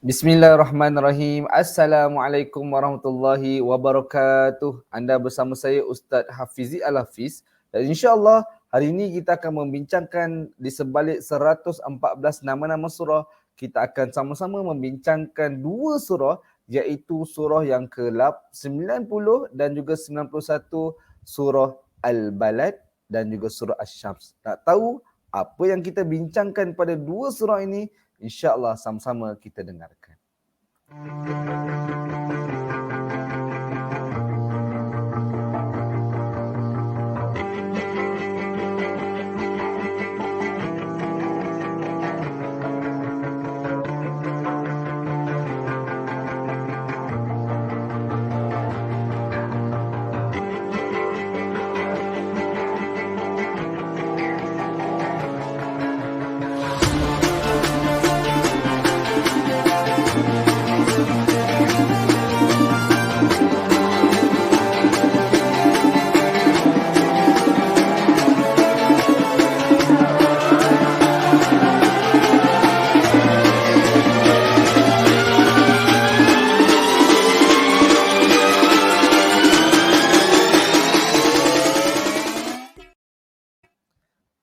Bismillahirrahmanirrahim. Assalamualaikum warahmatullahi wabarakatuh. Anda bersama saya Ustaz Hafizi Al-Hafiz dan insya-Allah hari ini kita akan membincangkan di sebalik 114 nama-nama surah, kita akan sama-sama membincangkan dua surah iaitu surah yang ke-90 dan juga 91 surah Al-Balad dan juga surah Asy-Syams. Tak tahu apa yang kita bincangkan pada dua surah ini? InsyaAllah sama-sama kita dengarkan.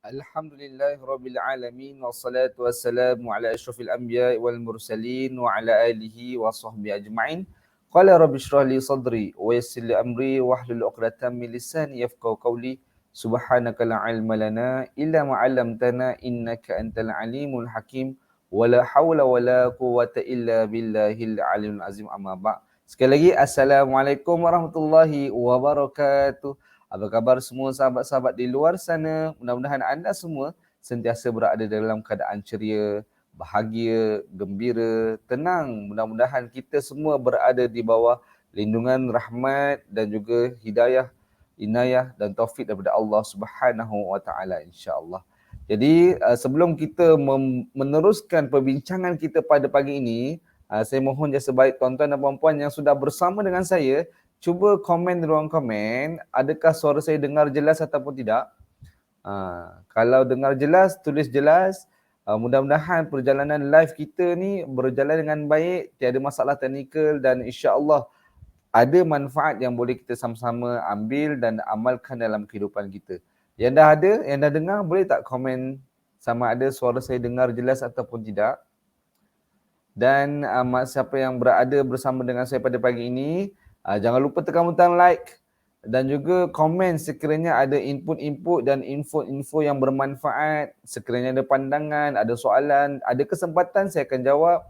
Alhamdulillahirrabbilalamin. Wassalatu wassalamu ala asyrafil anbiya wal mursalin wa ala alihi wa sahbihi ajma'in. Qala rabbi shrah li sadri wa yassir li amri wahlul 'uqdatam min lisani yafqahu qawli. Subhanaka la ilma lana illa ma 'allamtana innaka antal alimul hakim. Wala haula wala quwwata illa billahil aliyyil azim. Amma ba'. Sekali lagi assalamualaikum warahmatullahi wabarakatuh. Apa khabar semua sahabat-sahabat di luar sana? Mudah-mudahan anda semua sentiasa berada dalam keadaan ceria, bahagia, gembira, tenang. Mudah-mudahan kita semua berada di bawah lindungan rahmat dan juga hidayah, inayah dan taufik daripada Allah Subhanahu wa taala insya-Allah. Jadi sebelum kita meneruskan perbincangan kita pada pagi ini, saya mohon jasa baik tuan-tuan dan puan-puan yang sudah bersama dengan saya, cuba komen di ruang komen, adakah suara saya dengar jelas ataupun tidak? Kalau dengar jelas, tulis jelas. Mudah-mudahan perjalanan live kita ni berjalan dengan baik, tiada masalah teknikal dan insya-Allah ada manfaat yang boleh kita sama-sama ambil dan amalkan dalam kehidupan kita. Yang dah ada, yang dah dengar, boleh tak komen sama ada suara saya dengar jelas ataupun tidak? Dan siapa yang berada bersama dengan saya pada pagi ini, jangan lupa tekan butang like dan juga komen sekiranya ada input-input dan info-info yang bermanfaat. Sekiranya ada pandangan, ada soalan, ada kesempatan saya akan jawab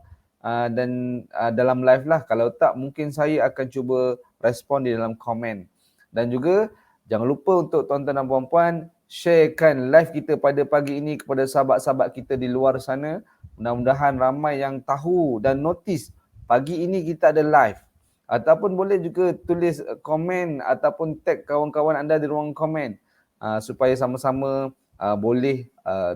dan dalam live lah. Kalau tak mungkin saya akan cuba respon di dalam komen. Dan juga jangan lupa untuk tuan-tuan dan puan-puan sharekan live kita pada pagi ini kepada sahabat-sahabat kita di luar sana. Mudah-mudahan ramai yang tahu dan notice pagi ini kita ada live. Ataupun boleh juga tulis komen ataupun tag kawan-kawan anda di ruang komen supaya sama-sama boleh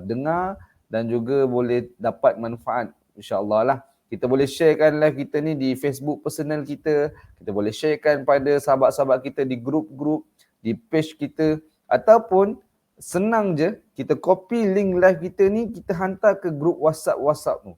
dengar dan juga boleh dapat manfaat insya-Allah lah. Kita boleh sharekan live kita ni di Facebook personal kita, kita boleh sharekan pada sahabat-sahabat kita di grup-grup, di page kita, ataupun senang je kita copy link live kita ni, kita hantar ke grup WhatsApp tu.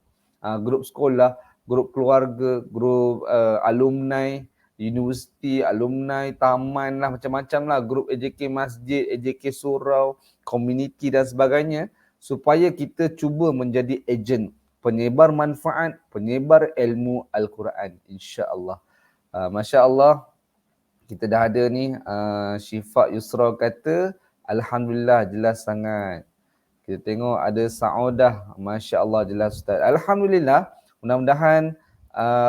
Grup sekolah, grup keluarga, grup alumni, universiti, alumni, taman lah, macam-macam lah, grup AJK Masjid, AJK Surau, community dan sebagainya, supaya kita cuba menjadi ejen penyebar manfaat, penyebar ilmu Al-Quran, insya-Allah. Masya-Allah, kita dah ada ni, Syifa Yusra kata, Alhamdulillah jelas sangat. Kita tengok ada Saudah, masya-Allah jelas Ustaz. Alhamdulillah. Mudah-mudahan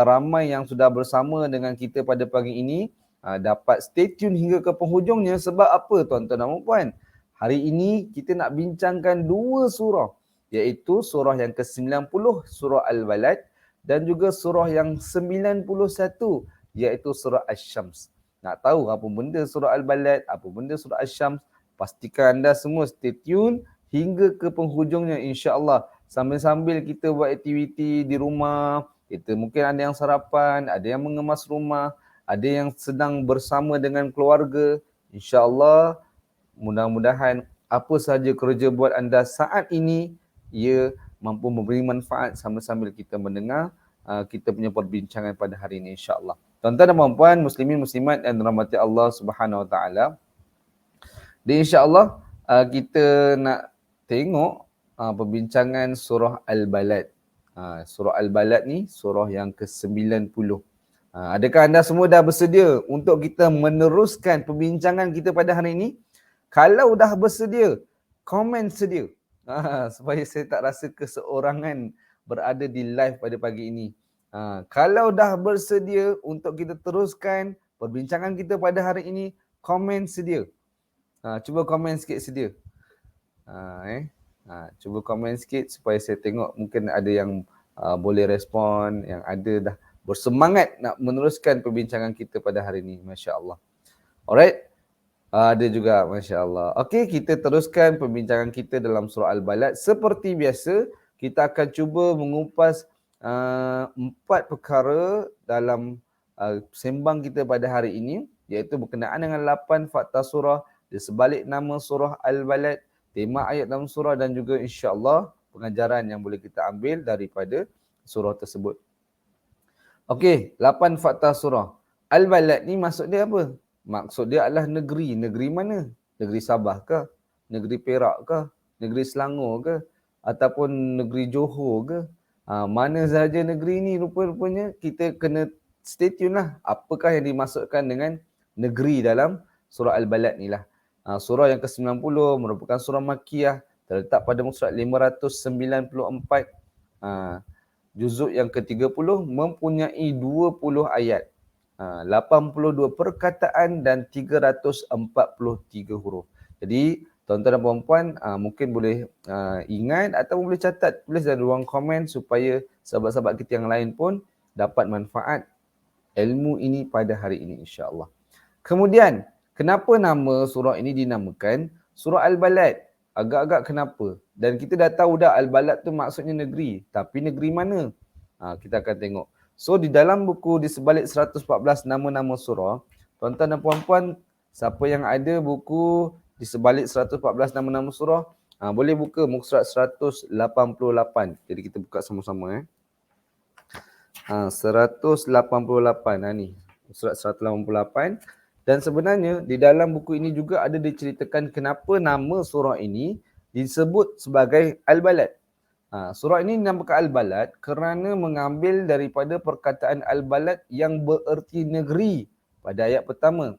ramai yang sudah bersama dengan kita pada pagi ini dapat stay tune hingga ke penghujungnya. Sebab apa tuan-tuan dan puan-puan? Hari ini kita nak bincangkan dua surah, iaitu surah yang ke-90 surah Al-Balad dan juga surah yang 91 iaitu surah Asy-Syams. Nak tahu apa benda surah Al-Balad, apa benda surah Asy-Syams? Pastikan anda semua stay tune hingga ke penghujungnya insya-Allah. Sambil-sambil kita buat aktiviti di rumah, kita mungkin ada yang sarapan, ada yang mengemas rumah, ada yang sedang bersama dengan keluarga. InsyaAllah, mudah-mudahan apa sahaja kerja buat anda saat ini, ia mampu memberi manfaat sambil-sambil kita mendengar kita punya perbincangan pada hari ini insya-Allah. Tuan-tuan dan puan-puan, muslimin muslimat yang dirahmati Allah Subhanahu Wa Taala. Di insya-Allah kita nak tengok perbincangan surah Al-Balad. Surah Al-Balad ni surah yang ke-90. Adakah anda semua dah bersedia untuk kita meneruskan perbincangan kita pada hari ini? Kalau dah bersedia, komen sedia. Supaya saya tak rasa keseorangan berada di live pada pagi ini. Kalau dah bersedia untuk kita teruskan perbincangan kita pada hari ini, komen sedia. Cuba komen sikit sedia. Cuba komen sikit supaya saya tengok mungkin ada yang boleh respon, yang ada dah bersemangat nak meneruskan perbincangan kita pada hari ini. Masya Allah. Alright. Ada juga, Masya Allah. Okey, kita teruskan perbincangan kita dalam surah Al-Balad. Seperti biasa, kita akan cuba mengupas 4 perkara dalam sembang kita pada hari ini, iaitu berkenaan dengan 8 fakta surah, di sebalik nama surah Al-Balad, tema ayat dalam surah dan juga insya-Allah pengajaran yang boleh kita ambil daripada surah tersebut. Okey, 8 fakta surah. Al-Balad ni maksud dia apa? Maksud dia adalah negeri. Negeri mana? Negeri Sabah ke? Negeri Perak ke? Negeri Selangor ke? Ataupun negeri Johor ke? Mana sahaja negeri ni rupa-rupanya kita kena stay tune lah. Apakah yang dimaksudkan dengan negeri dalam surah Al-Balad ni lah. Surah yang ke-90 merupakan surah Makkiyah. Terletak pada muka surat 594. Juzuk yang ke-30 mempunyai 20 ayat, 82 perkataan dan 343 huruf. Jadi tuan-tuan dan puan-puan mungkin boleh ingat atau boleh catat, tulis dalam ruang komen supaya sahabat-sahabat kita yang lain pun dapat manfaat ilmu ini pada hari ini insya-Allah. Kemudian, kenapa nama surah ini dinamakan surah Al-Balad? Agak-agak kenapa? Dan kita dah tahu dah Al-Balad tu maksudnya negeri. Tapi negeri mana? Kita akan tengok. So di dalam buku di sebalik 114 nama-nama surah, tuan-tuan dan puan-puan, siapa yang ada buku di sebalik 114 nama-nama surah, boleh buka muka surat 188. Jadi kita buka sama-sama. 188 ni. Surat 188. Dan sebenarnya di dalam buku ini juga ada diceritakan kenapa nama surah ini disebut sebagai Al-Balad. Surah ini dinamakan Al-Balad kerana mengambil daripada perkataan Al-Balad yang bererti negeri pada ayat pertama.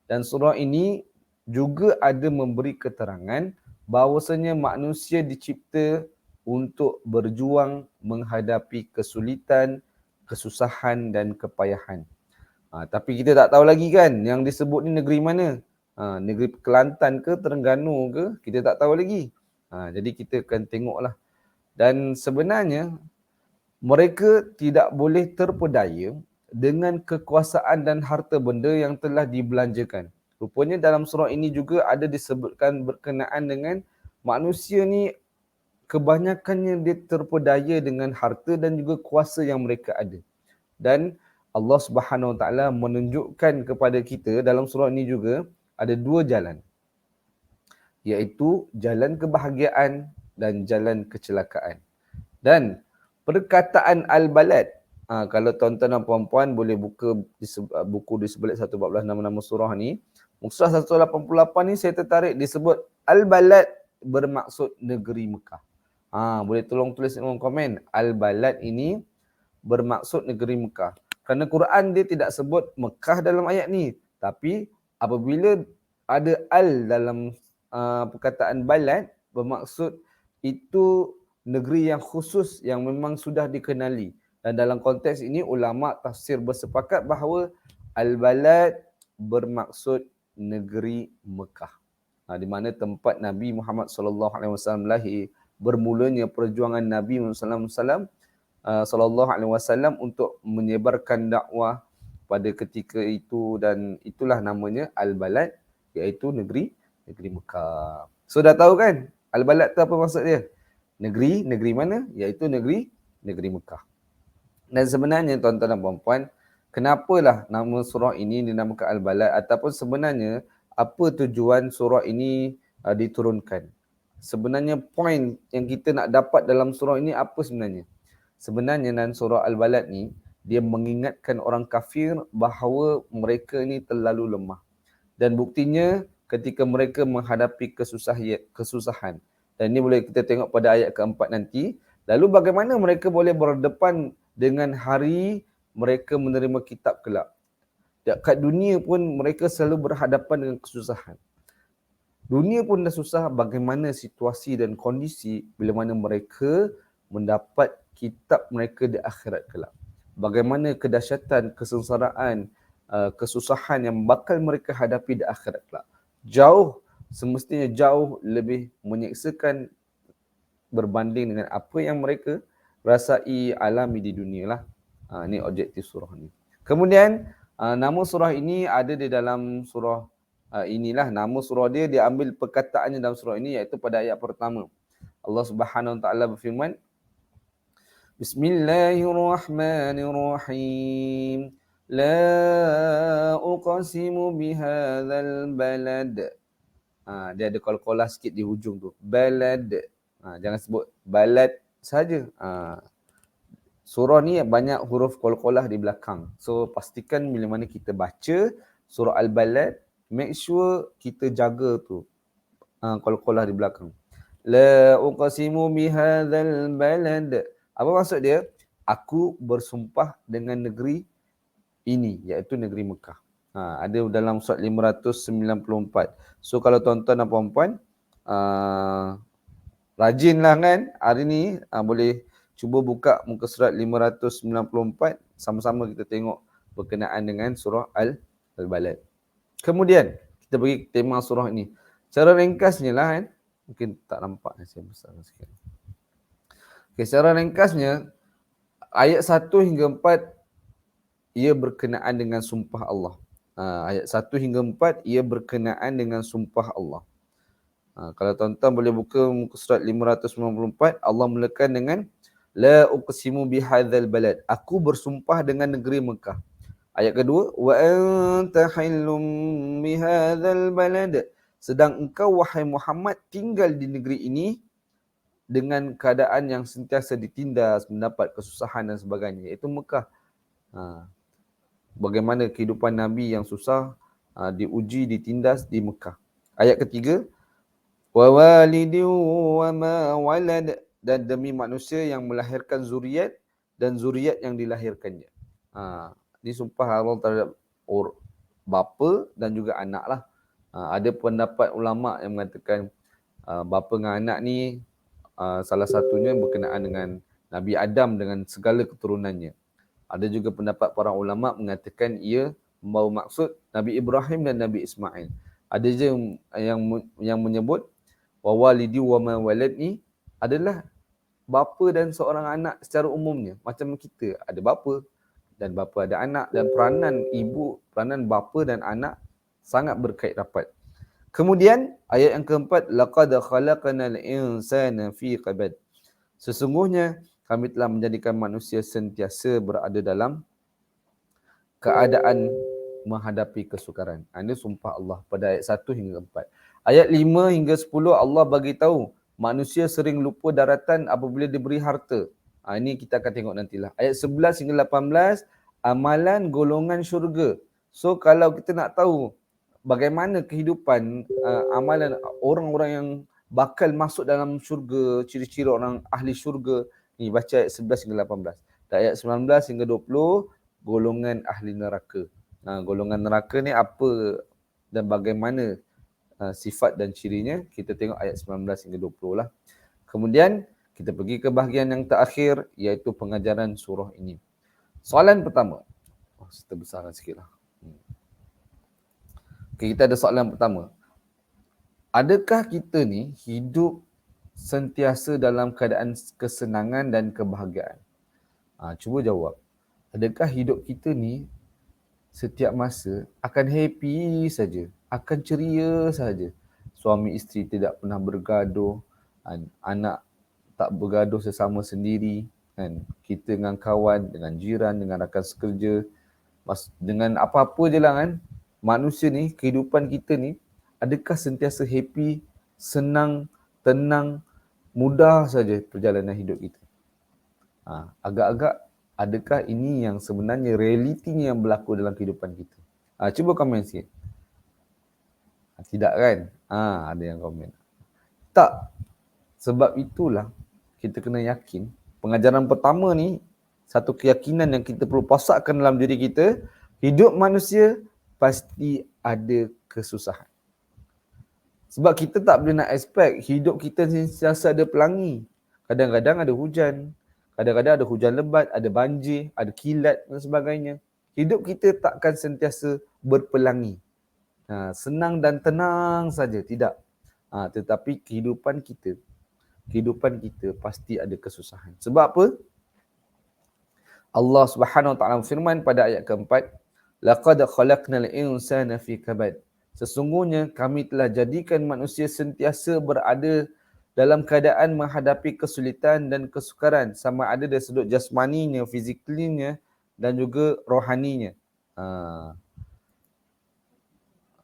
Dan surah ini juga ada memberi keterangan bahawasanya manusia dicipta untuk berjuang menghadapi kesulitan, kesusahan dan kepayahan. Tapi kita tak tahu lagi kan yang disebut ni negeri mana. Negeri Kelantan ke Terengganu ke, kita tak tahu lagi. Jadi kita akan tengoklah. Dan sebenarnya mereka tidak boleh terpedaya dengan kekuasaan dan harta benda yang telah dibelanjakan. Rupanya dalam surah ini juga ada disebutkan berkenaan dengan manusia ni kebanyakannya dia terpedaya dengan harta dan juga kuasa yang mereka ada. Dan Allah Subhanahu Wa Taala menunjukkan kepada kita dalam surah ini juga ada 2 jalan. Iaitu jalan kebahagiaan dan jalan kecelakaan. Dan perkataan Al-Balad, kalau tuan-tuan dan puan-puan boleh buka buku di sebalik 114 nama-nama surah ni, muka surat 188 ni saya tertarik disebut Al-Balad bermaksud negeri Mekah. Boleh tolong tulis dalam komen. Al-Balad ini bermaksud negeri Mekah. Kerana Quran dia tidak sebut Mekah dalam ayat ni. Tapi apabila ada al dalam perkataan balad, bermaksud itu negeri yang khusus yang memang sudah dikenali. Dan dalam konteks ini ulama tafsir bersepakat bahawa Al-Balad bermaksud negeri Mekah. Di mana tempat Nabi Muhammad SAW lahir, bermulanya perjuangan Nabi Muhammad sallallahu alaihi wasallam untuk menyebarkan dakwah pada ketika itu, dan itulah namanya Al-Balad, iaitu negeri Mekah. So dah tahu kan Al-Balad tu apa maksud dia? Negeri mana? Iaitu negeri Mekah. Dan sebenarnya tuan-tuan dan puan-puan, kenapalah nama surah ini dinamakan Al-Balad, ataupun sebenarnya apa tujuan surah ini diturunkan? Sebenarnya poin yang kita nak dapat dalam surah ini apa sebenarnya? Sebenarnya dalam surah Al-Balad ni, dia mengingatkan orang kafir bahawa mereka ni terlalu lemah. Dan buktinya ketika mereka menghadapi kesusahan. Dan ini boleh kita tengok pada ayat keempat nanti. Lalu bagaimana mereka boleh berdepan dengan hari mereka menerima kitab kelak. Kat dunia pun mereka selalu berhadapan dengan kesusahan. Dunia pun dah susah, bagaimana situasi dan kondisi bila mana mereka mendapat kitab mereka di akhirat kelak. Bagaimana kedahsyatan, kesengsaraan, kesusahan yang bakal mereka hadapi di akhirat kelak. Semestinya jauh lebih menyeksakan berbanding dengan apa yang mereka rasai alami di dunia lah. Ini objektif surah ni. Kemudian, nama surah ini ada di dalam surah inilah. Nama surah dia diambil perkataannya dalam surah ini iaitu pada ayat pertama. Allah Subhanahu Wa Taala berfirman, Bismillahirrahmanirrahim. La uqsimu bihadzal balad. Dia ada qalqalah sikit di hujung tu. Balad. Jangan sebut balad saja. Surah ni banyak huruf qalqalah di belakang. So pastikan bila mana kita baca surah Al-Balad, make sure kita jaga tu qalqalah di belakang. La uqsimu bihadzal balad. Apa maksud dia? Aku bersumpah dengan negeri ini, iaitu negeri Mekah. Ada dalam surat 594. So kalau tuan-tuan dan puan-puan rajinlah kan hari ni boleh cuba buka muka surat 594, sama-sama kita tengok berkenaan dengan surah Al-Balad. Kemudian kita pergi tema surah ini. Secara ringkasnya lah kan, mungkin tak nampak saya besar sikit. Okay, secara ringkasnya ayat 1 hingga 4 ia berkenaan dengan sumpah Allah. Ayat 1 hingga 4 ia berkenaan dengan sumpah Allah. Kalau tuan-tuan boleh buka muka surat 594, Allah mulakan dengan La uqsimu bihadzal balad. Aku bersumpah dengan negeri Mekah. Ayat kedua, wa anta hillum bihadzal balad. Sedang engkau wahai Muhammad tinggal di negeri ini dengan keadaan yang sentiasa ditindas, mendapat kesusahan dan sebagainya, iaitu Mekah. Bagaimana kehidupan Nabi yang susah diuji, ditindas di Mekah. Ayat ketiga, wa walidin wa ma walad, dan demi manusia yang melahirkan zuriat dan zuriat yang dilahirkannya. Ini sumpah Allah terhadap bapa dan juga anak lah. Ada pendapat ulama yang mengatakan bapa dengan anak ni salah satunya berkenaan dengan Nabi Adam dengan segala keturunannya. Ada juga pendapat para ulama mengatakan ia membawa maksud Nabi Ibrahim dan Nabi Ismail. Ada je yang menyebut wa walidi wa ma walad ni adalah bapa dan seorang anak secara umumnya. Macam kita ada bapa dan bapa ada anak, dan peranan ibu, peranan bapa dan anak sangat berkait rapat. Kemudian ayat yang keempat, laqad khalaqnal insana fi qabad. Sesungguhnya kami telah menjadikan manusia sentiasa berada dalam keadaan menghadapi kesukaran. Ini sumpah Allah pada ayat 1 hingga 4. Ayat 5 hingga 10 Allah bagi tahu manusia sering lupa daratan apabila diberi harta. Ini kita akan tengok nantilah. Ayat 11 hingga 18 amalan golongan syurga. So kalau kita nak tahu bagaimana kehidupan amalan orang-orang yang bakal masuk dalam syurga, ciri-ciri orang ahli syurga, ni baca ayat 11 hingga 18. Dan ayat 19 hingga 20 golongan ahli neraka. Golongan neraka ni apa dan bagaimana sifat dan cirinya, kita tengok ayat 19 hingga 20 lah. Kemudian kita pergi ke bahagian yang terakhir iaitu pengajaran surah ini. Soalan pertama. Kita besarkan sikit lah. Okay, kita ada soalan pertama. Adakah kita ni hidup sentiasa dalam keadaan kesenangan dan kebahagiaan? Cuba jawab. Adakah hidup kita ni setiap masa akan happy saja, akan ceria saja? Suami isteri tidak pernah bergaduh, anak tak bergaduh sesama sendiri, kan? Kita dengan kawan, dengan jiran, dengan rakan sekerja, dengan apa-apa je lah kan. Manusia ni, kehidupan kita ni, adakah sentiasa happy, senang, tenang, mudah saja perjalanan hidup kita? Agak-agak adakah ini yang sebenarnya realitinya yang berlaku dalam kehidupan kita? Cuba komen sikit. Tidak kan? Ada yang komen. Tak. Sebab itulah kita kena yakin pengajaran pertama ni satu keyakinan yang kita perlu pasakkan dalam diri kita, hidup manusia pasti ada kesusahan. Sebab kita tak boleh nak expect hidup kita sentiasa ada pelangi. Kadang-kadang ada hujan, kadang-kadang ada hujan lebat, ada banjir, ada kilat dan sebagainya. Hidup kita takkan sentiasa berpelangi. Senang dan tenang saja, tidak. Tetapi kehidupan kita pasti ada kesusahan. Sebab apa? Allah Subhanahu Wa Taala firman pada ayat keempat, laqad khalaqnal insana fi kabad. Sesungguhnya kami telah jadikan manusia sentiasa berada dalam keadaan menghadapi kesulitan dan kesukaran, sama ada dari sudut jasmaninya, fizikalinya dan juga rohaninya.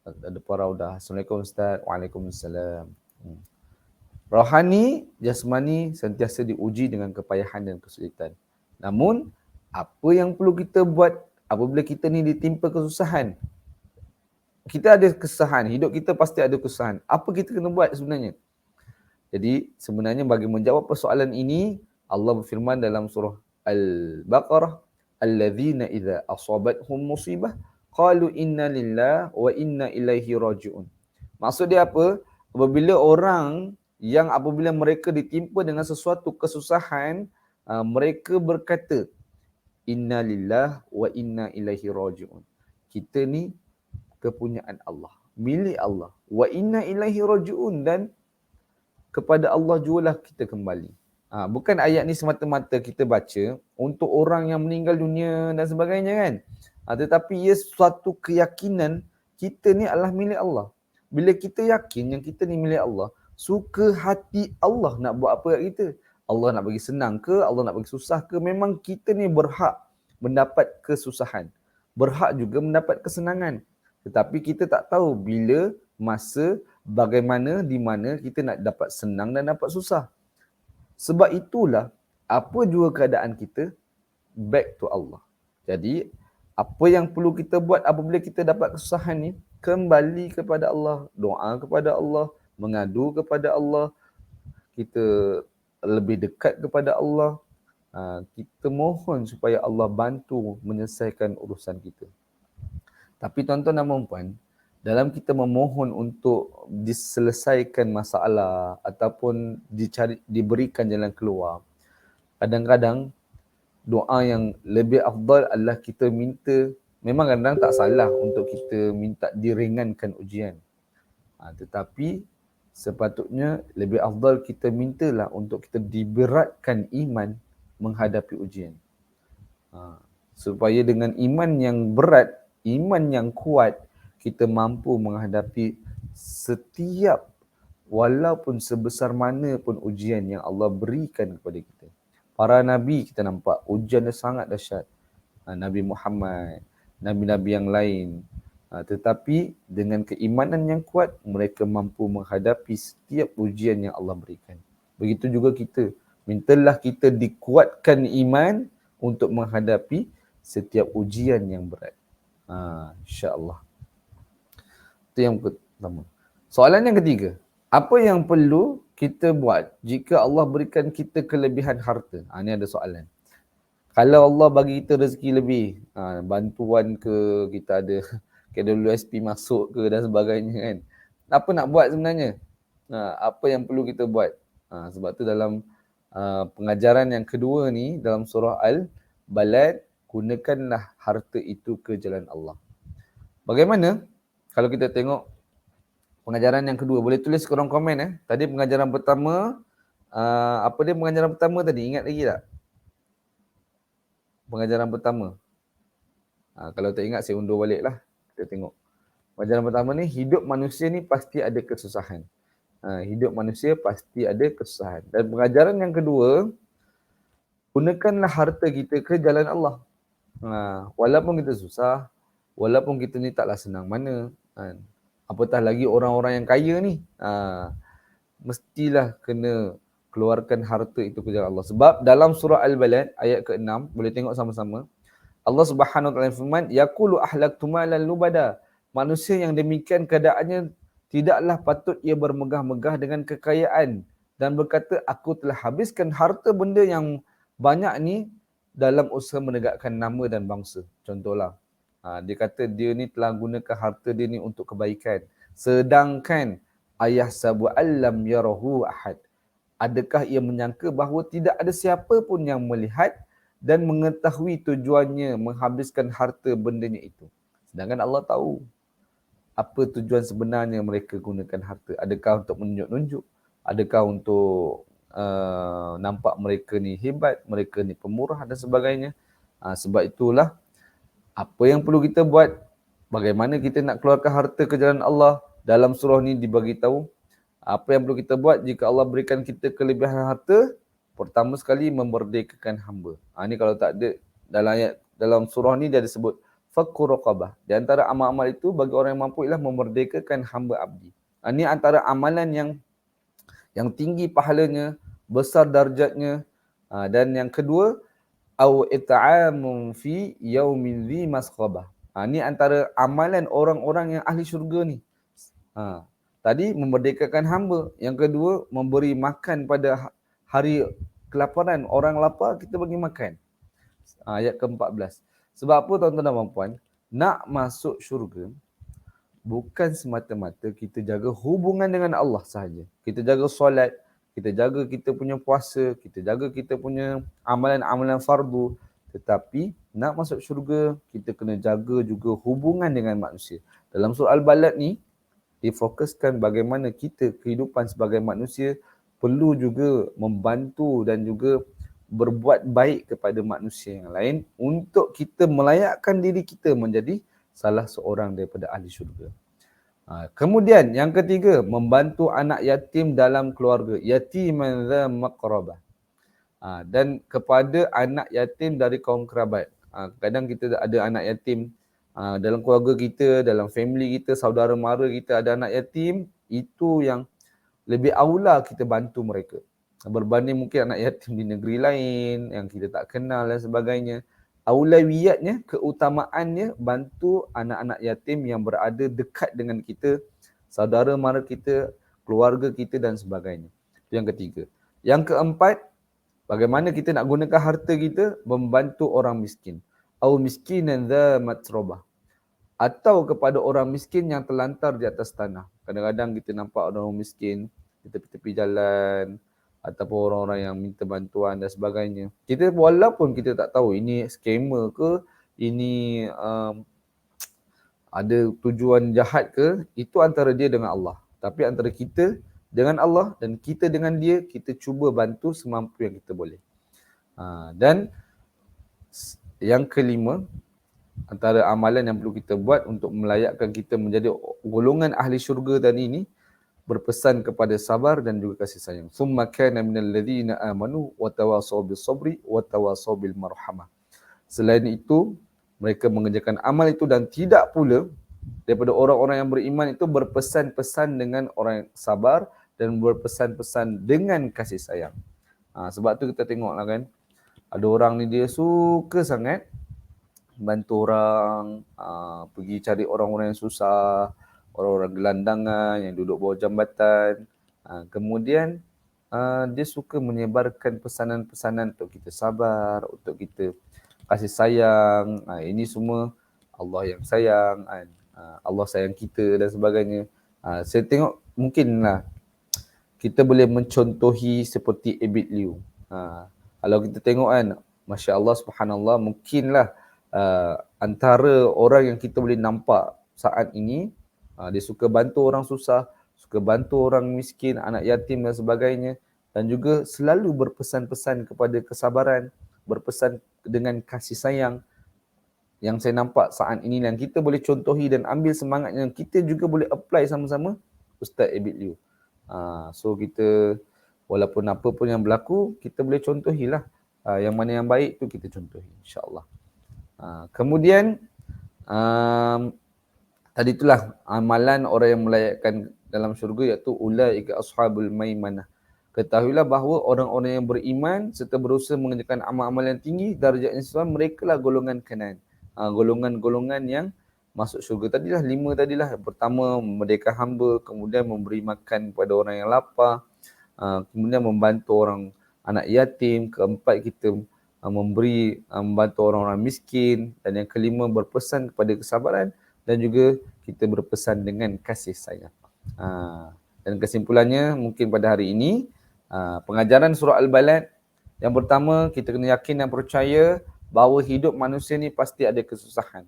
Ada para udah. Assalamualaikum Ustaz. Waalaikumsalam. Rohani, jasmani sentiasa diuji dengan kepayahan dan kesulitan. Namun, apa yang perlu kita buat apabila kita ni ditimpa kesusahan? Kita ada kesusahan, hidup kita pasti ada kesusahan. Apa kita kena buat sebenarnya? Jadi, sebenarnya bagi menjawab persoalan ini, Allah berfirman dalam surah Al-Baqarah, allazina idza asabathum musibah qalu inna lillahi wa inna ilaihi raji'un. Maksud dia apa? Apabila mereka ditimpa dengan sesuatu kesusahan, mereka berkata, inna lillahi wa inna ilaihi raji'un. Kita ni kepunyaan Allah, milik Allah. Wa inna ilaihi raji'un, dan kepada Allah jugalah kita kembali. Bukan ayat ni semata-mata kita baca untuk orang yang meninggal dunia dan sebagainya kan. Tetapi ia suatu keyakinan kita ni adalah milik Allah. Bila kita yakin yang kita ni milik Allah, suka hati Allah nak buat apa kat kita. Allah nak bagi senang ke, Allah nak bagi susah ke, memang kita ni berhak mendapat kesusahan. Berhak juga mendapat kesenangan. Tetapi kita tak tahu bila, masa, bagaimana, di mana kita nak dapat senang dan dapat susah. Sebab itulah, apa jua keadaan kita, back to Allah. Jadi, apa yang perlu kita buat apabila kita dapat kesusahan ni, kembali kepada Allah, doa kepada Allah, mengadu kepada Allah, kita lebih dekat kepada Allah, kita mohon supaya Allah bantu menyelesaikan urusan kita. Tapi tuan-tuan dan puan-puan, dalam kita memohon untuk diselesaikan masalah ataupun diberikan jalan keluar, kadang-kadang doa yang lebih afdal adalah kita minta, memang kadang-kadang tak salah untuk kita minta diringankan ujian. Tetapi sepatutnya lebih afdal kita mintalah untuk kita diberatkan iman menghadapi ujian. Supaya dengan iman yang berat, iman yang kuat, kita mampu menghadapi setiap, walaupun sebesar mana pun ujian yang Allah berikan kepada kita. Para Nabi kita nampak ujian dia sangat dahsyat. Nabi Muhammad, Nabi-Nabi yang lain. Tetapi dengan keimanan yang kuat, mereka mampu menghadapi setiap ujian yang Allah berikan. Begitu juga kita. Mintalah kita dikuatkan iman untuk menghadapi setiap ujian yang berat. InsyaAllah. Itu yang pertama. Soalan yang ketiga. Apa yang perlu kita buat jika Allah berikan kita kelebihan harta? Ini ada soalan. Kalau Allah bagi kita rezeki lebih, bantuan ke, kita ada KWSP masuk ke dan sebagainya kan. Apa nak buat sebenarnya? Apa yang perlu kita buat? Sebab tu dalam pengajaran yang kedua ni, dalam surah Al-Balad, gunakanlah harta itu ke jalan Allah. Bagaimana kalau kita tengok pengajaran yang kedua? Boleh tulis korang komen. Tadi pengajaran pertama, apa dia pengajaran pertama tadi? Ingat lagi tak? Pengajaran pertama. Kalau tak ingat, saya undur balik lah. Kita tengok. Pengajaran pertama ni, hidup manusia ni pasti ada kesusahan. Hidup manusia pasti ada kesusahan. Dan pengajaran yang kedua, gunakanlah harta kita ke jalan Allah. Walaupun kita susah, walaupun kita ni taklah senang mana, apatah lagi orang-orang yang kaya ni, mestilah kena keluarkan harta itu ke jalan Allah. Sebab dalam surah Al-Balad ayat ke-6, boleh tengok sama-sama. Allah Subhanahu wa taala firman, yaqulu ahlaktu malan lubada. Manusia yang demikian keadaannya tidaklah patut ia bermegah-megah dengan kekayaan dan berkata aku telah habiskan harta benda yang banyak ni dalam usaha menegakkan nama dan bangsa. Contohlah, dia kata dia ni telah gunakan harta dia ni untuk kebaikan. Sedangkan ayah sabu allam yarahu ahad. Adakah ia menyangka bahawa tidak ada siapa pun yang melihat dan mengetahui tujuannya menghabiskan harta bendanya itu. Sedangkan Allah tahu apa tujuan sebenarnya mereka gunakan harta. Adakah untuk menunjuk-nunjuk? Adakah untuk nampak mereka ni hebat, mereka ni pemurah dan sebagainya. Sebab itulah apa yang perlu kita buat, bagaimana kita nak keluarkan harta ke jalan Allah. Dalam surah ni dibagi tahu apa yang perlu kita buat jika Allah berikan kita kelebihan harta. Pertama sekali memerdekakan hamba. Ni kalau tak ada dalam surah ni dia ada sebut fakku raqabah. Di antara amal-amal itu bagi orang yang mampu ialah memerdekakan hamba abdi. Ini antara amalan yang tinggi pahalanya, besar darjatnya. Dan yang kedua, au it'amun fi yaumin dhi masqabah. Ini antara amalan orang-orang yang ahli syurga ni. Tadi memerdekakan hamba. Yang kedua, memberi makan pada hari kelaparan. Orang lapar, kita bagi makan. Ayat ke-14. Sebab apa tuan-tuan dan puan? Nak masuk syurga, bukan semata-mata kita jaga hubungan dengan Allah sahaja. Kita jaga solat, kita jaga kita punya puasa, kita jaga kita punya amalan-amalan fardu. Tetapi nak masuk syurga, kita kena jaga juga hubungan dengan manusia. Dalam surah Al-Balad ni, difokuskan bagaimana kita kehidupan sebagai manusia perlu juga membantu dan juga berbuat baik kepada manusia yang lain untuk kita melayakkan diri kita menjadi salah seorang daripada ahli syurga. Kemudian yang ketiga, membantu anak yatim dalam keluarga. Yatiman dha maqrabah. Dan kepada anak yatim dari kaum kerabat. Kadang kita ada anak yatim dalam keluarga kita, dalam family kita, saudara mara kita ada anak yatim, itu yang lebih aula kita bantu mereka. Berbanding mungkin anak yatim di negeri lain yang kita tak kenal dan sebagainya. Aulawiyatnya, keutamaannya bantu anak-anak yatim yang berada dekat dengan kita, saudara mara kita, keluarga kita dan sebagainya. Itu yang ketiga. Yang keempat, bagaimana kita nak gunakan harta kita membantu orang miskin. Au miskinan dha matrabah. Atau kepada orang miskin yang terlantar di atas tanah. Kadang-kadang kita nampak orang miskin di tepi-tepi jalan, ataupun orang-orang yang minta bantuan dan sebagainya. Kita walaupun kita tak tahu ini scammer ke, ini ada tujuan jahat ke, itu antara dia dengan Allah. Tapi antara kita dengan Allah dan kita dengan dia, kita cuba bantu semampu yang kita boleh. Dan yang kelima, antara amalan yang perlu kita buat untuk melayakkan kita menjadi golongan ahli syurga tadi ini, berpesan kepada sabar dan juga kasih sayang. Summa kana minal ladzina amanu wa tawasaw bis sabri wa tawasaw bil marhamah. Selain itu, mereka mengerjakan amal itu dan tidak pula daripada orang-orang yang beriman itu berpesan-pesan dengan orang yang sabar dan berpesan-pesan dengan kasih sayang. Sebab tu kita tengoklah kan, ada orang ni dia suka sangat bantu orang, pergi cari orang-orang yang susah, orang-orang gelandangan yang duduk bawah jambatan. Kemudian dia suka menyebarkan pesanan-pesanan untuk kita sabar, untuk kita kasih sayang. Ini semua Allah yang sayang, Allah sayang kita dan sebagainya. Saya tengok mungkinlah kita boleh mencontohi seperti Abid Liu. Kalau kita tengok kan, Masya Allah, Subhanallah, mungkinlah antara orang yang kita boleh nampak saat ini, dia suka bantu orang susah, suka bantu orang miskin, anak yatim dan sebagainya, dan juga selalu berpesan-pesan kepada kesabaran, berpesan dengan kasih sayang yang saya nampak saat ini dan kita boleh contohi dan ambil semangat yang kita juga boleh apply sama-sama Ustaz Abid Liu. So kita walaupun apa pun yang berlaku, kita boleh contohilah yang mana yang baik tu kita contohi, insya-Allah. Kemudian tadi itulah amalan orang yang melayakkan dalam syurga, iaitu ulaika ashabul maimanah. Ketahuilah bahawa orang-orang yang beriman serta berusaha mengerjakan amal-amal yang tinggi, darjatnya Islam, mereka lah golongan kanan. Golongan-golongan yang masuk syurga. Tadilah 5 tadilah. Pertama, merdeka hamba, kemudian memberi makan kepada orang yang lapar, kemudian membantu orang anak yatim, keempat kita membantu orang-orang miskin, dan yang kelima berpesan kepada kesabaran, dan juga kita berpesan dengan kasih sayang. Dan kesimpulannya mungkin pada hari ini, pengajaran surah Al-Balad, yang pertama kita kena yakin dan percaya bahawa hidup manusia ni pasti ada kesusahan.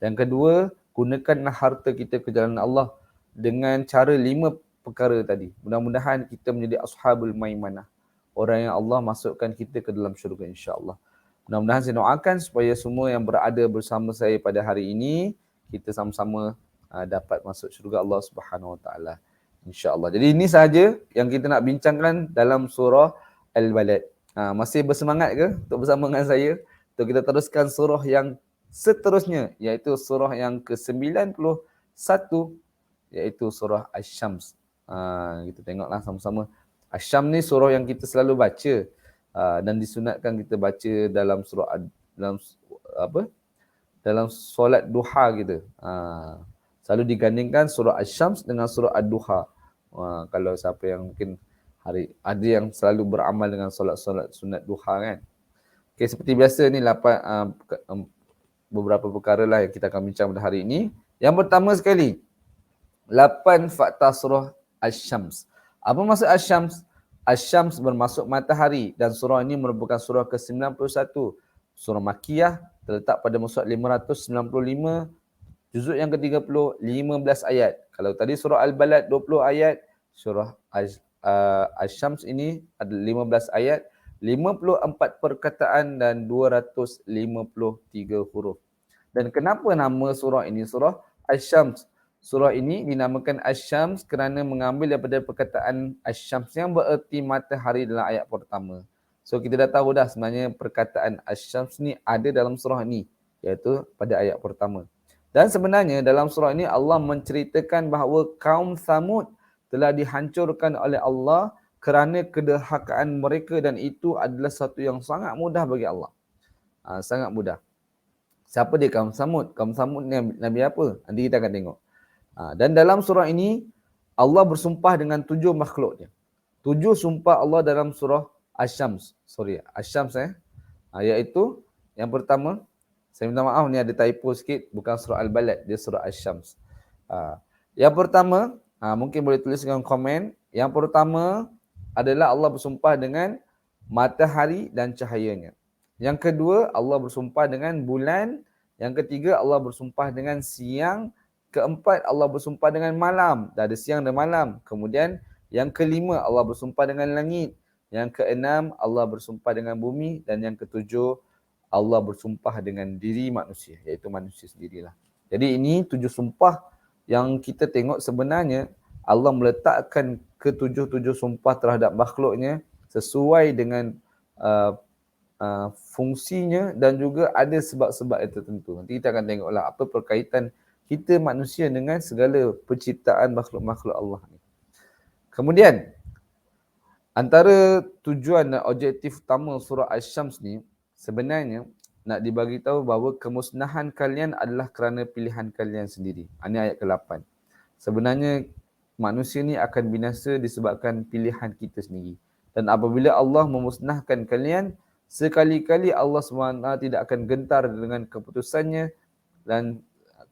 Yang kedua, gunakanlah harta kita ke jalan Allah dengan cara 5 perkara tadi. Mudah-mudahan kita menjadi ashabul maimanah, orang yang Allah masukkan kita ke dalam syurga, insya-Allah. Mudah-mudahan saya doakan supaya semua yang berada bersama saya pada hari ini, kita sama-sama dapat masuk syurga Allah Subhanahu Wa Taala, insya-Allah. Jadi ini sahaja yang kita nak bincangkan dalam surah Al-Balad. Masih bersemangat ke untuk bersama dengan saya? Untuk kita teruskan surah yang seterusnya, iaitu surah yang ke-91, iaitu surah Asy-Syams. Kita tengoklah sama-sama. Asy-Syams ni surah yang kita selalu baca, dan disunatkan kita baca dalam surah dalam solat duha kita. Selalu digandingkan surah Asy-Syams dengan surah Ad-Duha. Kalau siapa yang mungkin ada yang selalu beramal dengan solat-solat sunat duha kan. Okay, seperti biasa ni beberapa perkara lah yang kita akan bincang pada hari ini. Yang pertama sekali, 8 fakta surah Asy-Syams. Apa maksud Asy-Syams? Asy-Syams bermaksud matahari, dan surah ini merupakan surah ke-91. Surah Makkiyah, terletak pada muka 595, juzuk yang ke-30, 15 ayat. Kalau tadi surah Al-Balad 20 ayat, surah Asy-Syams ini ada 15 ayat, 54 perkataan dan 253 huruf. Dan kenapa nama surah ini surah Asy-Syams? Surah ini dinamakan Asy-Syams kerana mengambil daripada perkataan Asy-Syams yang bererti matahari dalam ayat pertama. So kita dah tahu dah sebenarnya perkataan Asy-Syams ni ada dalam surah ni, iaitu pada ayat pertama. Dan sebenarnya dalam surah ini Allah menceritakan bahawa kaum Thamud telah dihancurkan oleh Allah kerana kedurhakaan mereka, dan itu adalah satu yang sangat mudah bagi Allah. Sangat mudah. Siapa dia kaum Thamud? Kaum Thamud ni Nabi apa? Nanti kita akan tengok. Dan dalam surah ini Allah bersumpah dengan 7 makhluknya. 7 sumpah Allah dalam surah Asy-Syams. Asy-Syams iaitu yang pertama, saya minta maaf ni ada typo sikit, bukan surah Al-Balad, dia surah Asy-Syams. Yang pertama, mungkin boleh tulis dengan komen. Yang pertama adalah Allah bersumpah dengan matahari dan cahayanya. Yang kedua, Allah bersumpah dengan bulan. Yang ketiga, Allah bersumpah dengan siang. Keempat, Allah bersumpah dengan malam. Dah ada siang dan malam. Kemudian yang kelima, Allah bersumpah dengan langit. Yang keenam, Allah bersumpah dengan bumi. Dan yang ketujuh, Allah bersumpah dengan diri manusia, iaitu manusia sendirilah. Jadi ini 7 sumpah yang kita tengok sebenarnya Allah meletakkan ke-7 sumpah terhadap makhluknya sesuai dengan fungsinya, dan juga ada sebab-sebab yang tertentu. Nanti kita akan tengoklah apa perkaitan kita manusia dengan segala penciptaan makhluk-makhluk Allah ni. Kemudian antara tujuan dan objektif utama surah Asy-Syams ni sebenarnya nak dibagi tahu bahawa kemusnahan kalian adalah kerana pilihan kalian sendiri. Ini ayat ke-8. Sebenarnya manusia ni akan binasa disebabkan pilihan kita sendiri. Dan apabila Allah memusnahkan kalian, sekali-kali Allah SWT tidak akan gentar dengan keputusannya dan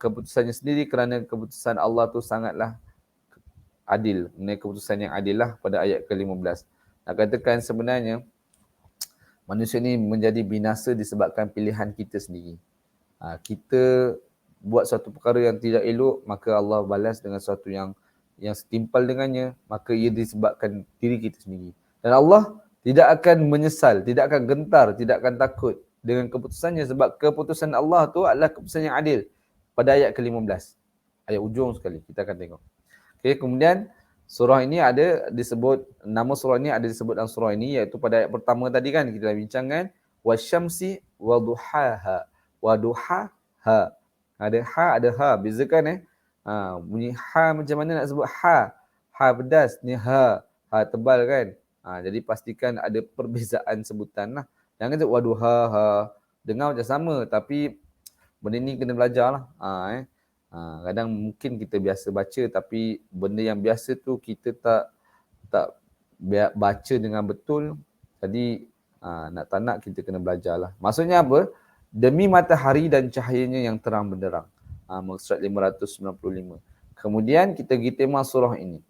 keputusannya sendiri, kerana keputusan Allah tu sangatlah adil. Ini keputusan yang adil lah pada ayat ke-15. Nak katakan sebenarnya manusia ni menjadi binasa disebabkan pilihan kita sendiri. Kita buat suatu perkara yang tidak elok, maka Allah balas dengan sesuatu yang setimpal dengannya, maka ia disebabkan diri kita sendiri. Dan Allah tidak akan menyesal, tidak akan gentar, tidak akan takut dengan keputusannya, sebab keputusan Allah tu adalah keputusan yang adil. Pada ayat ke-15. Ayat ujung sekali, kita akan tengok. Okay, kemudian surah ini ada disebut, nama surah ini ada disebut dalam surah ini, iaitu pada ayat pertama tadi kan kita dah bincangkan, wasyamsi waduhaha. Waduhaha. Ada ha, ada ha. Bezakan bunyi ha macam mana nak sebut ha. Ha pedas, ni ha. Ha tebal kan. Jadi pastikan ada perbezaan sebutan lah. Jangan kata waduha, ha. Dengar macam sama tapi benda ni kena belajar lah. Kadang mungkin kita biasa baca tapi benda yang biasa tu kita tak baca dengan betul. Jadi nak tak nak kita kena belajar lah. Maksudnya apa? Demi matahari dan cahayanya yang terang benderang. Muka surat 595. Kemudian kita pergi tema surah ini.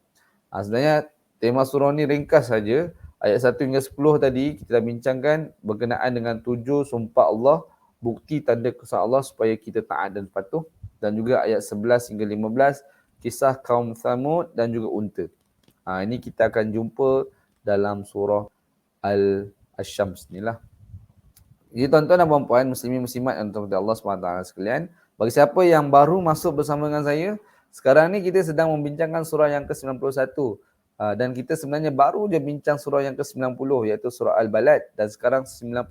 Sebenarnya tema surah ni ringkas saja. Ayat 1 hingga 10 tadi kita dah bincangkan berkenaan dengan 7 sumpah Allah, bukti tanda kuasa Allah supaya kita taat dan patuh, dan juga ayat 11 hingga 15 kisah kaum Thamud dan juga unta. Ini kita akan jumpa dalam surah Al-Syams ni lah. Jadi tuan-tuan dan puan-puan, muslimin muslimat yang dirahmati Allah SWT sekalian, bagi siapa yang baru masuk bersama dengan saya, sekarang ni kita sedang membincangkan surah yang ke-91. Dan kita sebenarnya baru je bincang surah yang ke-90 iaitu surah Al-Balad, dan sekarang 91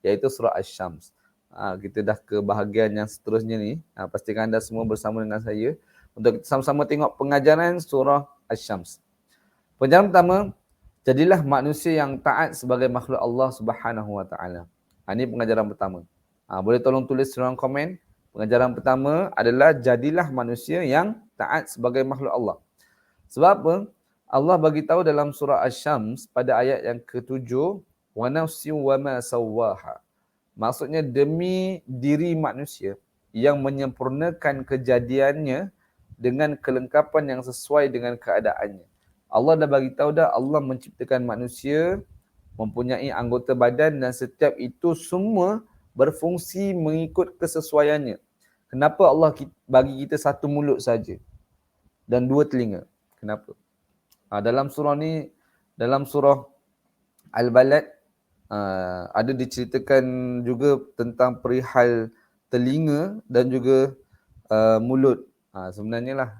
iaitu surah Asy-Syams. Kita dah ke bahagian yang seterusnya ni. Pastikan anda semua bersama dengan saya untuk kita sama-sama tengok pengajaran surah Asy-Syams. Pengajaran pertama, jadilah manusia yang taat sebagai makhluk Allah Subhanahu Wa Taala. Ini pengajaran pertama. Boleh tolong tulis dalam komen. Pengajaran pertama adalah jadilah manusia yang taat sebagai makhluk Allah. Sebab apa? Allah bagi tahu dalam surah Asy-Syams pada ayat yang ke-7, wa nafsin wa ma sawwaha. Maksudnya demi diri manusia yang menyempurnakan kejadiannya dengan kelengkapan yang sesuai dengan keadaannya. Allah dah bagi tahu dah, Allah menciptakan manusia mempunyai anggota badan dan setiap itu semua berfungsi mengikut kesesuaiannya. Kenapa Allah bagi kita satu mulut saja dan dua telinga? Kenapa? Dalam surah ni, dalam surah Al-Balad, ada diceritakan juga tentang perihal telinga dan juga mulut. Sebenarnya lah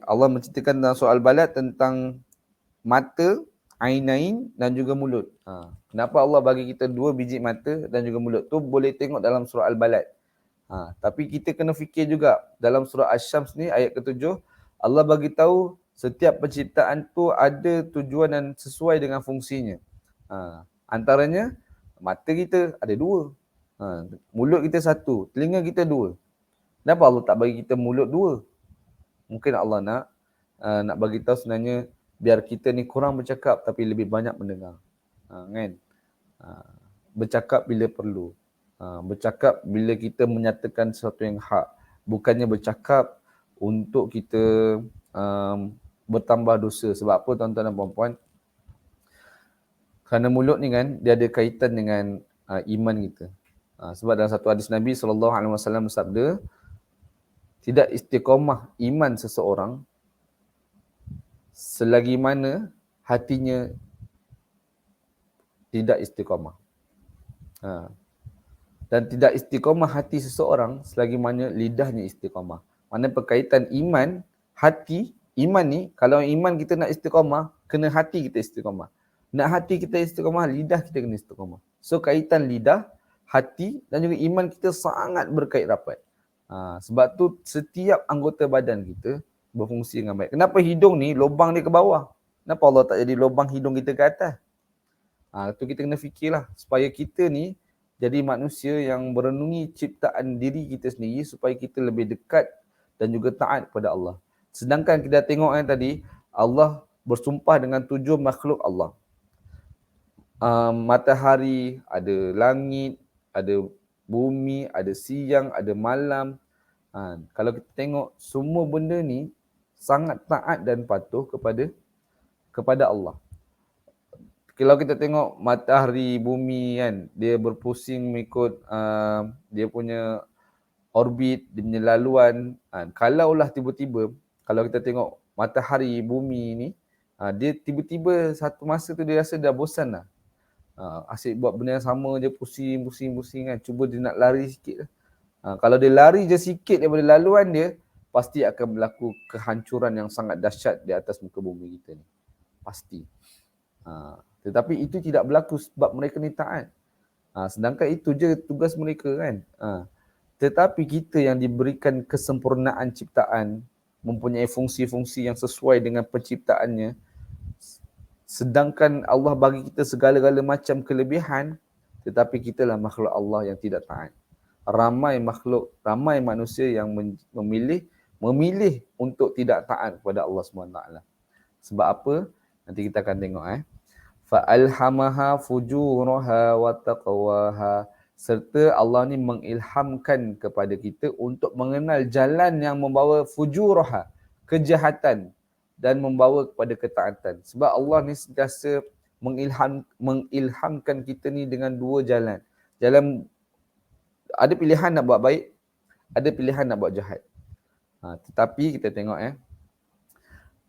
Allah menceritakan dalam surah Al-Balad tentang mata, ainain dan juga mulut. Kenapa Allah bagi kita dua biji mata dan juga mulut? Tu boleh tengok dalam surah Al-Balad. Tapi kita kena fikir juga dalam surah Asy-Syams ni ayat ke-7, Allah bagi tahu setiap penciptaan tu ada tujuan dan sesuai dengan fungsinya. Antaranya mata kita ada dua, mulut kita satu, telinga kita dua. Kenapa Allah tak bagi kita mulut dua? Mungkin Allah nak bagi tahu sebenarnya biar kita ni kurang bercakap tapi lebih banyak mendengar. Kan? Bercakap bila perlu. Bercakap bila kita menyatakan sesuatu yang hak. Bukannya bercakap untuk kita bertambah dosa. Sebab apa tuan-tuan dan puan-puan? Kerana mulut ni kan, dia ada kaitan dengan iman kita. Sebab dalam satu hadis Nabi SAW bersabda, tidak istiqamah iman seseorang selagi mana hatinya tidak istiqamah. Dan tidak istiqamah hati seseorang selagi mana lidahnya istiqamah. Mana berkaitan iman, hati, iman ni, kalau iman kita nak istiqamah, kena hati kita istiqamah. Nak hati kita istiqamah, lidah kita kena istiqamah. So kaitan lidah, hati dan juga iman kita sangat berkait rapat. Sebab tu setiap anggota badan kita berfungsi dengan baik. Kenapa hidung ni lubang dia ke bawah? Kenapa Allah tak jadi lubang hidung kita ke atas? Tu kita kena fikirlah supaya kita ni jadi manusia yang merenungi ciptaan diri kita sendiri supaya kita lebih dekat dan juga taat kepada Allah. Sedangkan kita tengok kan tadi, Allah bersumpah dengan 7 makhluk Allah. Matahari, ada langit, ada bumi, ada siang, ada malam. Kalau kita tengok semua benda ni sangat taat dan patuh kepada Allah. Kalau kita tengok matahari, bumi kan, dia berpusing mengikut dia punya orbit, dia punya laluan. Kalaulah tiba-tiba, kalau kita tengok matahari, bumi ni, dia tiba-tiba satu masa tu dia rasa dah bosan dah. Asyik buat benda yang sama je, pusing kan. Cuba dia nak lari sikit. Kalau dia lari je sikit daripada laluan dia, pasti akan berlaku kehancuran yang sangat dahsyat di atas muka bumi kita ni. Pasti. Tetapi itu tidak berlaku sebab mereka ni taat. Sedangkan itu je tugas mereka kan. Tetapi kita yang diberikan kesempurnaan ciptaan, mempunyai fungsi-fungsi yang sesuai dengan penciptaannya, sedangkan Allah bagi kita segala-gala macam kelebihan, tetapi kitalah makhluk Allah yang tidak taat. Ramai makhluk, ramai manusia yang memilih untuk tidak taat kepada Allah SWT. Sebab apa? Nanti kita akan tengok. Fa'alhamaha fujuraha wa taqwaha. Serta Allah ni mengilhamkan kepada kita untuk mengenal jalan yang membawa fujuraha, kejahatan, dan membawa kepada ketaatan. Sebab Allah ni sentiasa mengilhamkan kita ni dengan dua jalan. Jalan, ada pilihan nak buat baik, ada pilihan nak buat jahat. Tetapi kita tengok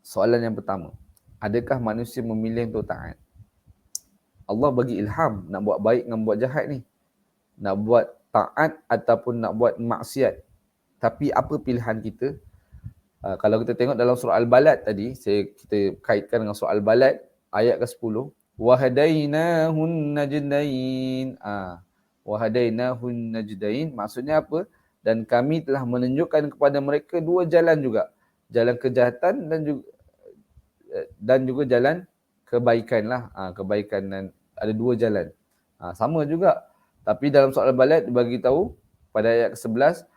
soalan yang pertama. Adakah manusia memilih untuk taat? Allah bagi ilham nak buat baik dengan buat jahat ni. Nak buat taat ataupun nak buat maksiat. Tapi apa pilihan kita? Kalau kita tengok dalam surah Al-Balad tadi, kita kaitkan dengan surah Al-Balad ayat ke-10. وَهَدَيْنَاهُ النَّجْدَيْنِ. وَهَدَيْنَاهُ النَّجْدَيْنِ maksudnya apa? Dan kami telah menunjukkan kepada mereka dua jalan juga. Jalan kejahatan dan juga jalan kebaikan lah. Kebaikan, dan ada dua jalan. Sama juga. Tapi dalam surah Al-Balad bagi tahu pada ayat ke-11,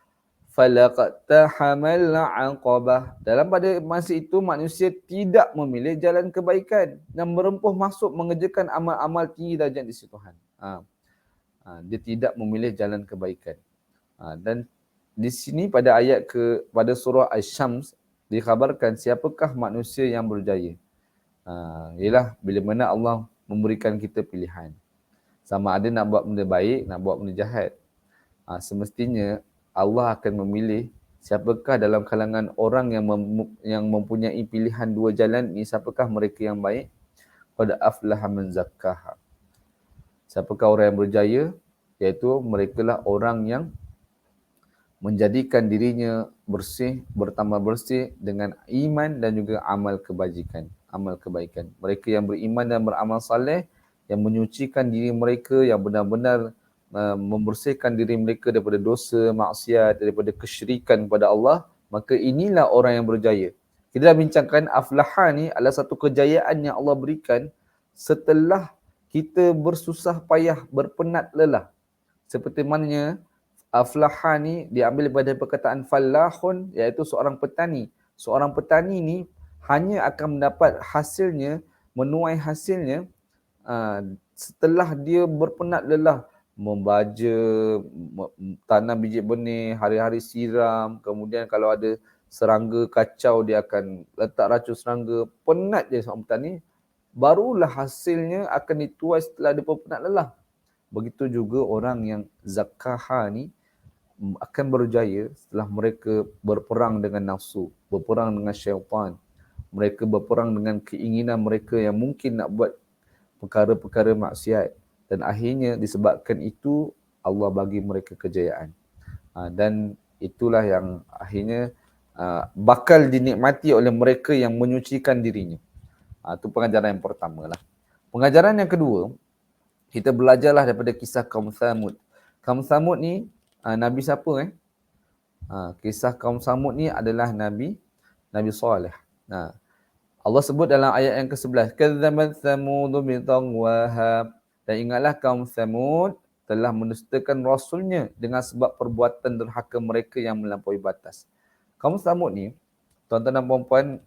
falaqtahamal aqabah. Dalam pada masa itu manusia tidak memilih jalan kebaikan dan merempuh masuk mengerjakan amal-amal tinggi darjat di sisi Tuhan. Dia tidak memilih jalan kebaikan. Dan di sini pada pada surah Asy-Syams dikhabarkan siapakah manusia yang berjaya. Ialah bila mana Allah memberikan kita pilihan. Sama ada nak buat benda baik, nak buat benda jahat. Semestinya Allah akan memilih siapakah dalam kalangan orang yang mempunyai pilihan dua jalan ni, siapakah mereka yang baik. Qad aflaha man zakkaha. Siapakah orang yang berjaya? Iaitu merekalah orang yang menjadikan dirinya bersih, bertambah bersih dengan iman dan juga amal kebajikan, amal kebaikan. Mereka yang beriman dan beramal saleh, yang menyucikan diri mereka, yang benar-benar membersihkan diri mereka daripada dosa, maksiat, daripada kesyirikan kepada Allah, maka inilah orang yang berjaya. Kita dah bincangkan aflaha ni adalah satu kejayaan yang Allah berikan setelah kita bersusah payah, berpenat lelah. Seperti mana aflaha ni diambil daripada perkataan fallahun, iaitu seorang petani. Seorang petani ni hanya akan mendapat hasilnya, menuai hasilnya setelah dia berpenat lelah membaja, tanam biji benih, hari-hari siram, kemudian kalau ada serangga kacau dia akan letak racun serangga, penat je seorang petani, barulah hasilnya akan dituai setelah dia berpenat lelah. Begitu juga orang yang zakkaha ni akan berjaya setelah mereka berperang dengan nafsu, berperang dengan syaitan, mereka berperang dengan keinginan mereka yang mungkin nak buat perkara-perkara maksiat. Dan akhirnya disebabkan itu Allah bagi mereka kejayaan. Dan itulah yang akhirnya bakal dinikmati oleh mereka yang menyucikan dirinya. Itu pengajaran yang pertama lah. Pengajaran yang kedua, kita belajarlah daripada kisah kaum Thamud. Kaum Thamud ni Nabi siapa? Kisah kaum Thamud ni adalah Nabi Saleh. Allah sebut dalam ayat yang ke-11, kadzabat Thamudu bi taghwaha. Dan ingatlah kaum Thamud telah mendustakan rasulnya dengan sebab perbuatan derhaka mereka yang melampaui batas. Kaum Thamud ni, tuan-tuan dan puan-puan,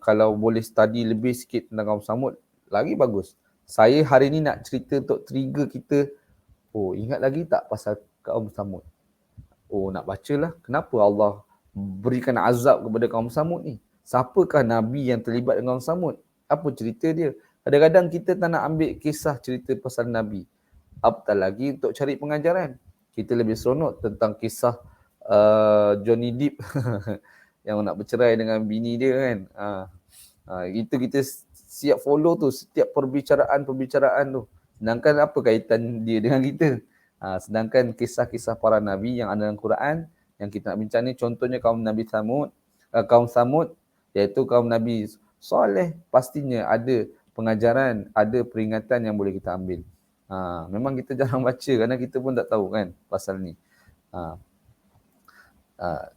kalau boleh study lebih sikit tentang kaum Thamud, lagi bagus. Saya hari ni nak cerita untuk trigger kita, ingat lagi tak pasal kaum Thamud? Nak bacalah. Kenapa Allah berikan azab kepada kaum Thamud ni? Siapakah Nabi yang terlibat dengan kaum Thamud? Apa cerita dia? Kadang-kadang kita tak nak ambil kisah cerita pasal Nabi. Apatah lagi untuk cari pengajaran. Kita lebih seronok tentang kisah Johnny Depp yang nak bercerai dengan bini dia kan. Itu kita siap follow tu setiap perbicaraan tu. Sedangkan apa kaitan dia dengan kita? Sedangkan kisah-kisah para Nabi yang ada dalam Quran yang kita nak bincang ni, contohnya kaum Thamud, iaitu kaum Nabi Saleh, pastinya ada pengajaran, ada peringatan yang boleh kita ambil. Memang kita jarang baca kerana kita pun tak tahu kan pasal ni.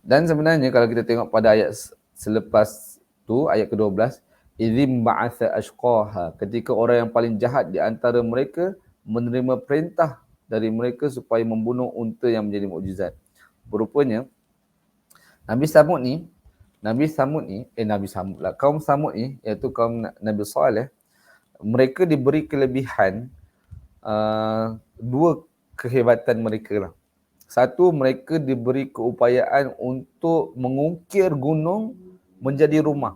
Dan sebenarnya kalau kita tengok pada ayat Selepas tu ayat ke-12, idzim ba'atha ashqaha, ketika orang yang paling jahat di antara mereka menerima perintah dari mereka supaya membunuh unta yang menjadi mukjizat. Berupanya kaum Samud ni iaitu kaum Nabi Saleh, mereka diberi kelebihan dua kehebatan mereka lah. Satu, mereka diberi keupayaan untuk mengukir gunung menjadi rumah.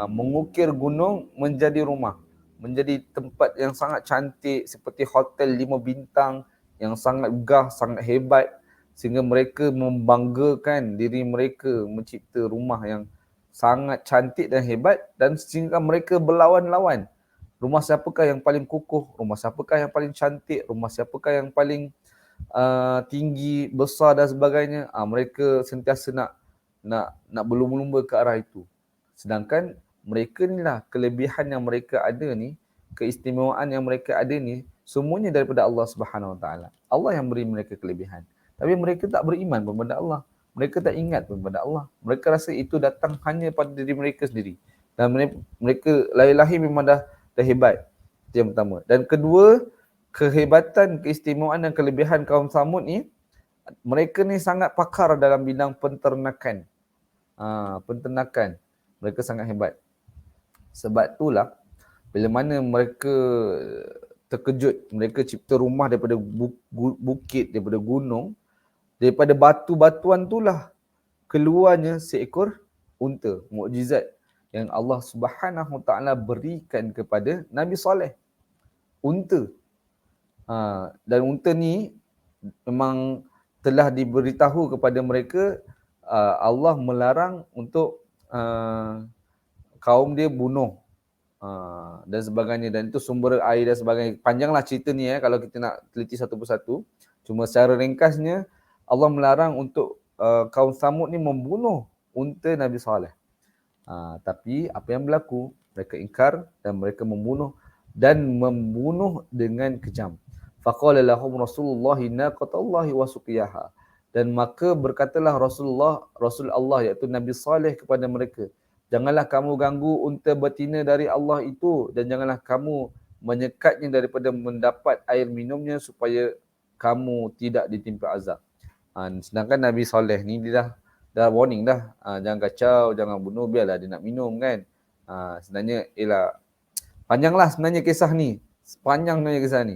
Mengukir gunung menjadi rumah. Menjadi tempat yang sangat cantik seperti hotel 5 bintang yang sangat megah, sangat hebat. Sehingga mereka membanggakan diri mereka mencipta rumah yang sangat cantik dan hebat, dan sehingga mereka berlawan-lawan. Rumah siapakah yang paling kukuh, rumah siapakah yang paling cantik, rumah siapakah yang paling tinggi, besar dan sebagainya. Mereka sentiasa nak berlumba-lumba ke arah itu. Sedangkan mereka ni lah, kelebihan yang mereka ada ni, keistimewaan yang mereka ada ni, semuanya daripada Allah Subhanahu Wa Taala. Allah yang beri mereka kelebihan. Tapi mereka tak beriman kepada Allah. Mereka tak ingat kepada Allah. Mereka rasa itu datang hanya pada diri mereka sendiri. Dan mereka lahir-lahir memang dah hebat. Itu yang pertama. Dan kedua, kehebatan, keistimewaan dan kelebihan kaum Samud ni, mereka ni sangat pakar dalam bidang penternakan. Penternakan. Mereka sangat hebat. Sebab itulah, bila mana mereka terkejut, mereka cipta rumah daripada bukit, daripada gunung, daripada batu-batuan itulah keluarnya seekor unta, mukjizat yang Allah Subhanahu Taala berikan kepada Nabi Saleh. Unta. Dan unta ni memang telah diberitahu kepada mereka, Allah melarang untuk kaum dia bunuh dan sebagainya, dan itu sumber air dan sebagainya. Panjanglah cerita ni kalau kita nak teliti satu persatu. Cuma secara ringkasnya, Allah melarang untuk kaum Samud ni membunuh unta Nabi Saleh. Tapi apa yang berlaku? Mereka ingkar dan mereka membunuh dengan kejam. Faqala lahum Rasulullah naqatallahi wa suqiyaha. Dan maka berkatalah Rasul Allah iaitu Nabi Saleh kepada mereka, janganlah kamu ganggu unta betina dari Allah itu, dan janganlah kamu menyekatnya daripada mendapat air minumnya supaya kamu tidak ditimpa azab. Sedangkan Nabi Saleh ni dia dah warning dah, jangan kacau, jangan bunuh, biarlah dia nak minum kan. Sebenarnya panjanglah sebenarnya kisah ni. Panjang sebenarnya kisah ni.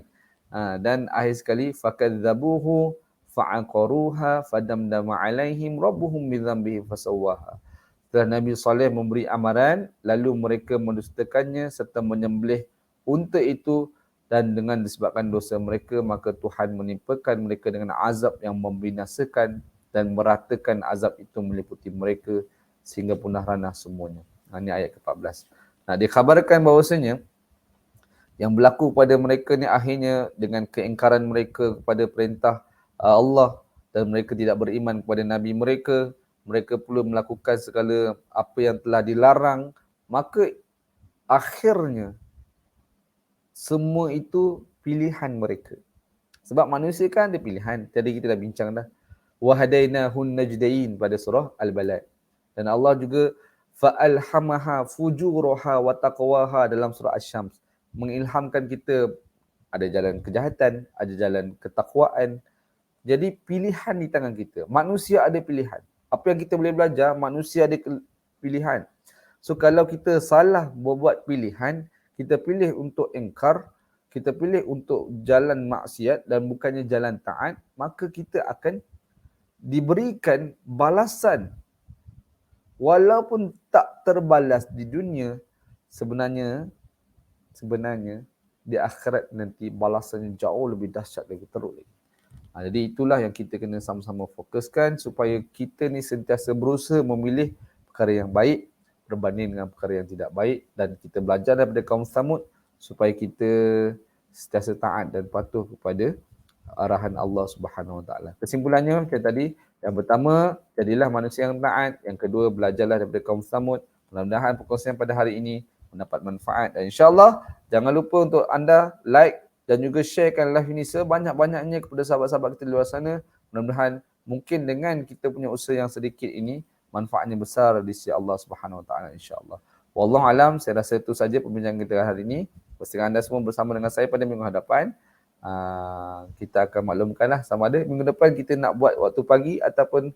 Dan akhir sekali, fakadzabuhu fa'aqaruha fadamdama alaihim rabbuhum bidzambihim fasawwaha. Setelah Nabi Saleh memberi amaran, lalu mereka mendustakannya serta menyembelih unta itu, dan dengan disebabkan dosa mereka, maka Tuhan menimpakan mereka dengan azab yang membinasakan dan meratakan azab itu meliputi mereka sehingga punah ranah semuanya. Ini ayat ke-14. Dikhabarkan bahawasanya yang berlaku pada mereka ni akhirnya dengan keingkaran mereka kepada perintah Allah, dan mereka tidak beriman kepada Nabi mereka, mereka pula melakukan segala apa yang telah dilarang, maka akhirnya semua itu pilihan mereka. Sebab manusia kan ada pilihan. Tadi kita dah bincang dah. Wahadainahun najdain pada surah Al-Balad. Dan Allah juga fa'alhamaha fujuraha wa taqwaha dalam surah Asy-Syams. Mengilhamkan kita ada jalan kejahatan, ada jalan ketakwaan. Jadi pilihan di tangan kita. Manusia ada pilihan. Apa yang kita boleh belajar, manusia ada pilihan. So kalau kita salah buat pilihan, kita pilih untuk ingkar, kita pilih untuk jalan maksiat dan bukannya jalan taat, maka kita akan diberikan balasan. Walaupun tak terbalas di dunia, sebenarnya di akhirat nanti balasannya jauh lebih dahsyat lagi, teruk lagi. Jadi itulah yang kita kena sama-sama fokuskan supaya kita ni sentiasa berusaha memilih perkara yang baik berbanding dengan perkara yang tidak baik, dan kita belajar daripada kaum Samud supaya kita sentiasa taat dan patuh kepada arahan Allah Subhanahu Wa Taala. Kesimpulannya macam tadi, yang pertama, jadilah manusia yang taat. Yang kedua, belajarlah daripada kaum Samud. Mudah-mudahan perkongsian pada hari ini mendapat manfaat, dan insya-Allah jangan lupa untuk anda like dan juga sharekan live ini sebanyak-banyaknya kepada sahabat-sahabat kita di luar sana. Mudah-mudahan mungkin dengan kita punya usaha yang sedikit ini manfaatnya besar di sisi Allah Subhanahu Wa Taala insya-Allah. Wallahu alam, saya rasa itu saja perbincangan kita hari ini. Pastikan anda semua bersama dengan saya pada minggu hadapan. Kita akan maklumkanlah sama ada minggu depan kita nak buat waktu pagi ataupun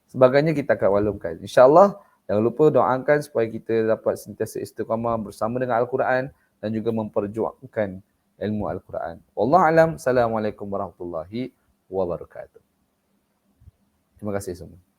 sebagainya, kita akan maklumkan. InsyaAllah, jangan lupa doakan supaya kita dapat sentiasa istiqamah bersama dengan Al-Quran dan juga memperjuangkan ilmu Al-Quran. Wallahu alam. Assalamualaikum warahmatullahi wabarakatuh. Terima kasih semua.